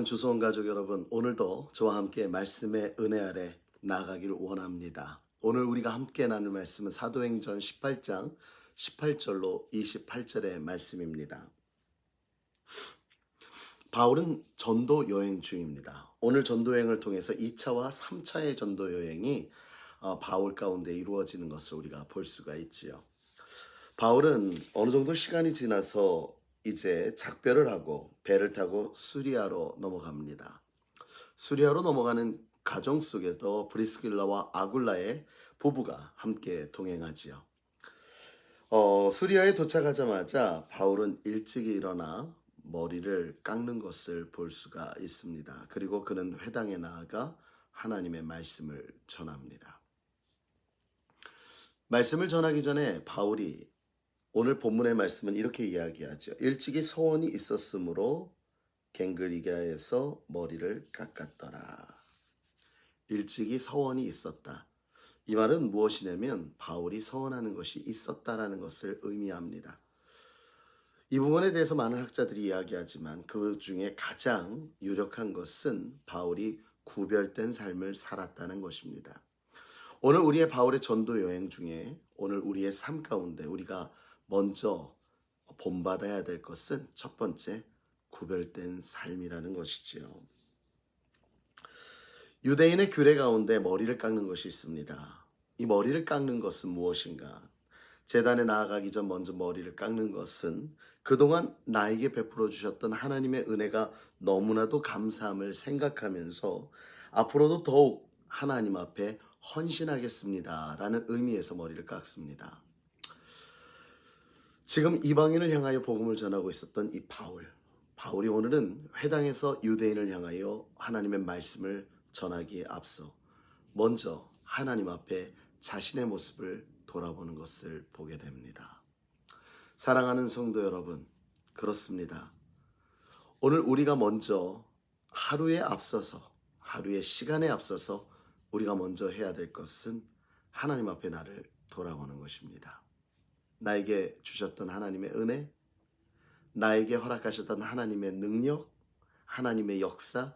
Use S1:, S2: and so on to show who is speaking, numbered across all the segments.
S1: 사랑하는 주소원 가족 여러분, 오늘도 저와 함께 말씀의 은혜 아래 나아가기를 원합니다. 오늘 우리가 함께 나눌 말씀은 사도행전 18장 18절로 28절의 말씀입니다. 바울은 전도 여행 중입니다. 오늘 전도 여행을 통해서 2차와 3차의 전도 여행이 바울 가운데 이루어지는 것을 우리가 볼 수가 있지요. 바울은 어느 정도 시간이 지나서 이제 작별을 하고 배를 타고 수리아로 넘어갑니다. 수리아로 넘어가는 가정 속에서 브리스길라와 아굴라의 부부가 함께 동행하지요. 수리아에 도착하자마자 바울은 일찍 일어나 머리를 깎는 것을 볼 수가 있습니다. 그리고 그는 회당에 나아가 하나님의 말씀을 전합니다. 말씀을 전하기 전에 바울이 오늘 본문의 말씀은 이렇게 이야기하죠. 일찍이 소원이 있었으므로 갱그리가에서 머리를 깎았더라. 일찍이 서원이 있었다. 이 말은 무엇이냐면 바울이 서원하는 것이 있었다라는 것을 의미합니다. 이 부분에 대해서 많은 학자들이 이야기하지만 그 중에 가장 유력한 것은 바울이 구별된 삶을 살았다는 것입니다. 오늘 우리의 바울의 전도 여행 중에 오늘 우리의 삶 가운데 우리가 먼저 본받아야 될 것은 첫 번째 구별된 삶이라는 것이지요. 유대인의 규례 가운데 머리를 깎는 것이 있습니다. 이 머리를 깎는 것은 무엇인가? 제단에 나아가기 전 먼저 머리를 깎는 것은 그동안 나에게 베풀어 주셨던 하나님의 은혜가 너무나도 감사함을 생각하면서 앞으로도 더욱 하나님 앞에 헌신하겠습니다 라는 의미에서 머리를 깎습니다. 지금 이방인을 향하여 복음을 전하고 있었던 이 바울이 오늘은 회당에서 유대인을 향하여 하나님의 말씀을 전하기에 앞서 먼저 하나님 앞에 자신의 모습을 돌아보는 것을 보게 됩니다. 사랑하는 성도 여러분, 그렇습니다. 오늘 우리가 먼저 하루의 시간에 앞서서 우리가 먼저 해야 될 것은 하나님 앞에 나를 돌아보는 것입니다. 나에게 주셨던 하나님의 은혜, 나에게 허락하셨던 하나님의 능력, 하나님의 역사,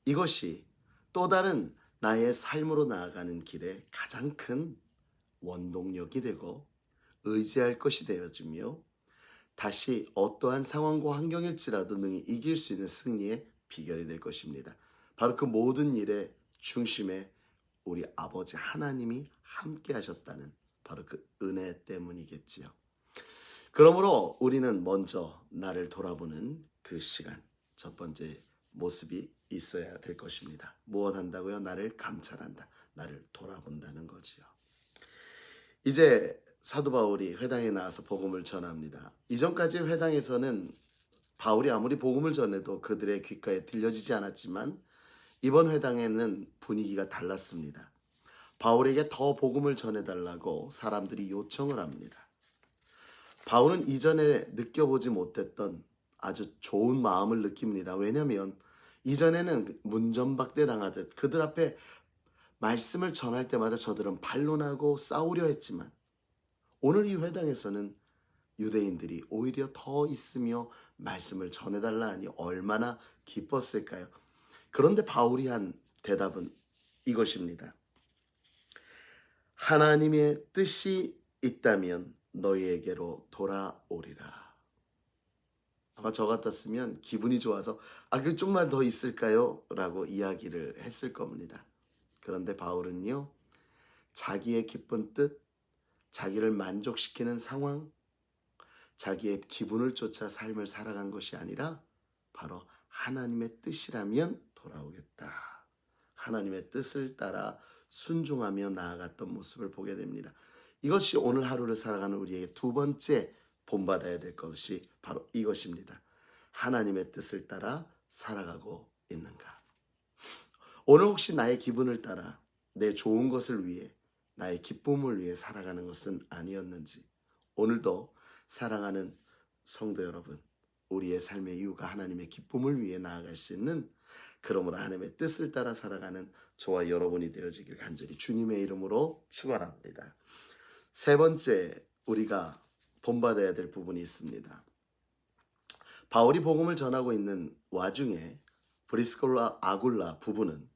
S1: 이것이 또 다른 나의 삶으로 나아가는 길에 가장 큰 원동력이 되고 의지할 것이 되어지며 다시 어떠한 상황과 환경일지라도 능히 이길 수 있는 승리의 비결이 될 것입니다. 바로 그 모든 일의 중심에 우리 아버지 하나님이 함께 하셨다는 바로 그 은혜 때문이겠지요. 그러므로 우리는 먼저 나를 돌아보는 그 시간, 첫 번째 모습이 있어야 될 것입니다. 무엇 한다고요? 나를 감찰한다. 나를 돌아본다는 거지요. 이제 사도 바울이 회당에 나와서 복음을 전합니다. 이전까지 회당에서는 바울이 아무리 복음을 전해도 그들의 귓가에 들려지지 않았지만 이번 회당에는 분위기가 달랐습니다. 바울에게 더 복음을 전해달라고 사람들이 요청을 합니다. 바울은 이전에 느껴보지 못했던 아주 좋은 마음을 느낍니다. 왜냐하면 이전에는 문전박대 당하듯 그들 앞에 말씀을 전할 때마다 저들은 반론하고 싸우려 했지만 오늘 이 회당에서는 유대인들이 오히려 더 있으며 말씀을 전해달라 하니 얼마나 기뻤을까요? 그런데 바울이 한 대답은 이것입니다. 하나님의 뜻이 있다면 너희에게로 돌아오리라. 아마 저 같았으면 기분이 좋아서 그 좀만 더 있을까요? 라고 이야기를 했을 겁니다. 그런데 바울은요, 자기의 기쁜 뜻, 자기를 만족시키는 상황, 자기의 기분을 쫓아 삶을 살아간 것이 아니라 바로 하나님의 뜻이라면 돌아오겠다. 하나님의 뜻을 따라 순종하며 나아갔던 모습을 보게 됩니다. 이것이 오늘 하루를 살아가는 우리에게 두 번째 본받아야 될 것이 바로 이것입니다. 하나님의 뜻을 따라 살아가고 있는가? 오늘 혹시 나의 기분을 따라 내 좋은 것을 위해 나의 기쁨을 위해 살아가는 것은 아니었는지 오늘도 사랑하는 성도 여러분, 우리의 삶의 이유가 하나님의 기쁨을 위해 나아갈 수 있는 그러므로 하나님의 뜻을 따라 살아가는 저와 여러분이 되어지길 간절히 주님의 이름으로 축원합니다. 세 번째 우리가 본받아야 될 부분이 있습니다. 바울이 복음을 전하고 있는 와중에 브리스콜라 아굴라 부부는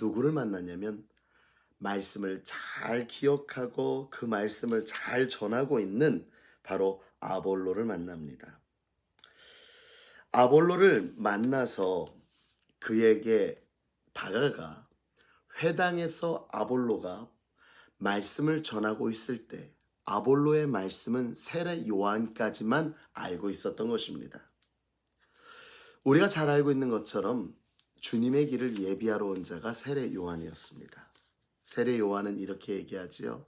S1: 누구를 만났냐면 말씀을 잘 기억하고 그 말씀을 잘 전하고 있는 바로 아볼로를 만납니다. 아볼로를 만나서 그에게 다가가 회당에서 아볼로가 말씀을 전하고 있을 때 아볼로의 말씀은 세례 요한까지만 알고 있었던 것입니다. 우리가 잘 알고 있는 것처럼 주님의 길을 예비하러 온 자가 세례 요한이었습니다. 세례 요한은 이렇게 얘기하지요.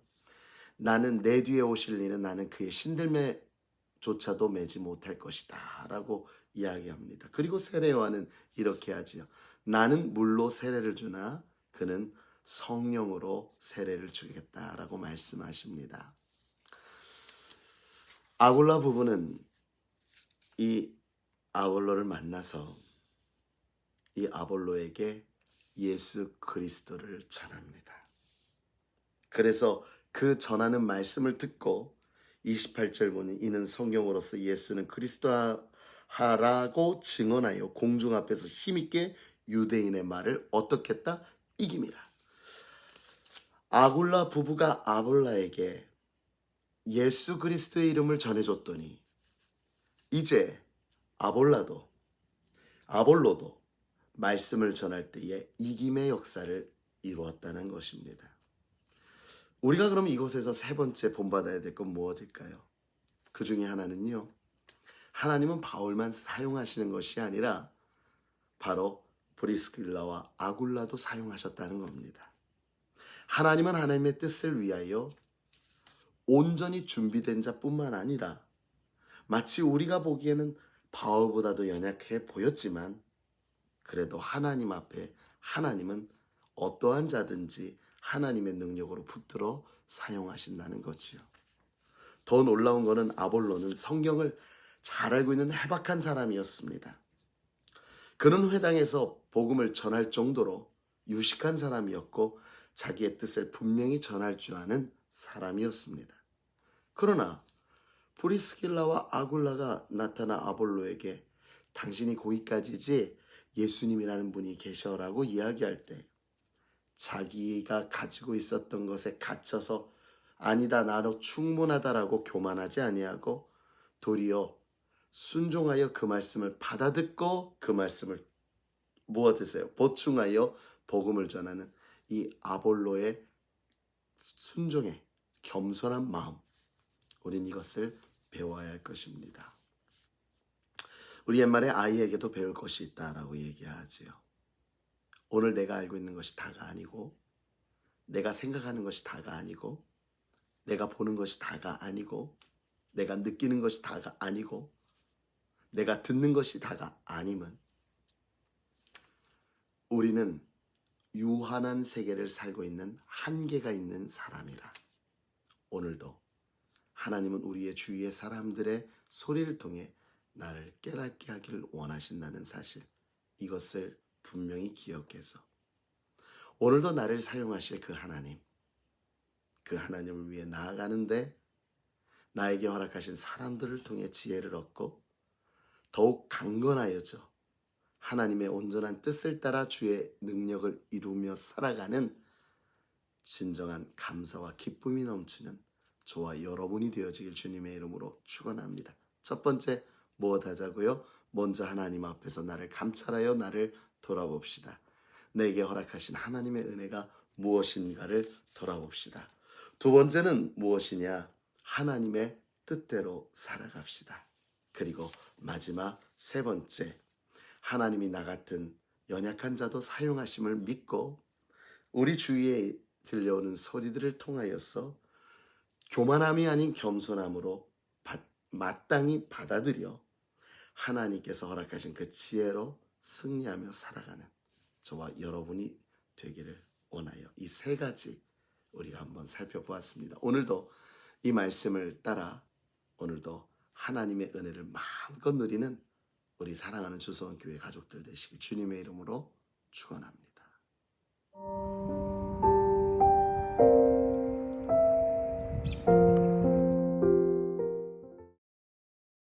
S1: 나는 내 뒤에 오실 이는 나는 그의 신들매조차도 매지 못할 것이다 라고 이야기합니다. 그리고 세례 요한은 이렇게 하지요. 나는 물로 세례를 주나 그는 성령으로 세례를 주겠다라고 말씀하십니다. 아굴라 부부는 이 아볼로를 만나서 이 아볼로에게 예수 그리스도를 전합니다. 그래서 그 전하는 말씀을 듣고 28절 보니 이는 성령으로서 예수는 그리스도하라고 증언하여 공중 앞에서 힘있게 유대인의 말을 어떻게 했다? 이깁니다. 아굴라 부부가 아볼라에게 예수 그리스도의 이름을 전해줬더니 이제 아볼로도 말씀을 전할 때에 이김의 역사를 이루었다는 것입니다. 우리가 그럼 이곳에서 세 번째 본받아야 될 건 무엇일까요? 그 중에 하나는요. 하나님은 바울만 사용하시는 것이 아니라 바로 브리스길라와 아굴라도 사용하셨다는 겁니다. 하나님은 하나님의 뜻을 위하여 온전히 준비된 자뿐만 아니라 마치 우리가 보기에는 바울보다도 연약해 보였지만 그래도 하나님 앞에 하나님은 어떠한 자든지 하나님의 능력으로 붙들어 사용하신다는 거지요. 더 놀라운 것은 아볼로는 성경을 잘 알고 있는 해박한 사람이었습니다. 그는 회당에서 복음을 전할 정도로 유식한 사람이었고 자기의 뜻을 분명히 전할 줄 아는 사람이었습니다. 그러나 브리스길라와 아굴라가 나타나 아볼로에게 당신이 거기까지지 예수님이라는 분이 계셔라고 이야기할 때 자기가 가지고 있었던 것에 갇혀서 아니다 나로 충분하다라고 교만하지 아니하고 도리어 순종하여 그 말씀을 받아듣고 그 말씀을 보충하여 복음을 전하는 이 아볼로의 순종의 겸손한 마음, 우린 이것을 배워야 할 것입니다. 우리 옛말에 아이에게도 배울 것이 있다라고 얘기하지요. 오늘 내가 알고 있는 것이 다가 아니고 내가 생각하는 것이 다가 아니고 내가 보는 것이 다가 아니고 내가 느끼는 것이 다가 아니고 내가 듣는 것이 다가 아님은 우리는 유한한 세계를 살고 있는 한계가 있는 사람이라. 오늘도 하나님은 우리의 주위의 사람들의 소리를 통해 나를 깨닫게 하길 원하신다는 사실, 이것을 분명히 기억해서 오늘도 나를 사용하실 그 하나님을 위해 나아가는데 나에게 허락하신 사람들을 통해 지혜를 얻고 더욱 강건하여져 하나님의 온전한 뜻을 따라 주의 능력을 이루며 살아가는 진정한 감사와 기쁨이 넘치는 저와 여러분이 되어지길 주님의 이름으로 축원합니다. 첫 번째 무엇 하자고요? 먼저 하나님 앞에서 나를 감찰하여 나를 돌아봅시다. 내게 허락하신 하나님의 은혜가 무엇인가를 돌아봅시다. 두 번째는 무엇이냐? 하나님의 뜻대로 살아갑시다. 그리고 마지막 세 번째, 하나님이 나 같은 연약한 자도 사용하심을 믿고 우리 주위에 들려오는 소리들을 통하여서 교만함이 아닌 겸손함으로 마땅히 받아들여 하나님께서 허락하신 그 지혜로 승리하며 살아가는 저와 여러분이 되기를 원하여 이 세 가지 우리가 한번 살펴보았습니다. 오늘도 이 말씀을 따라 오늘도 하나님의 은혜를 마음껏 누리는 우리 사랑하는 주소원교회 가족들 되시길 주님의 이름으로 축원합니다.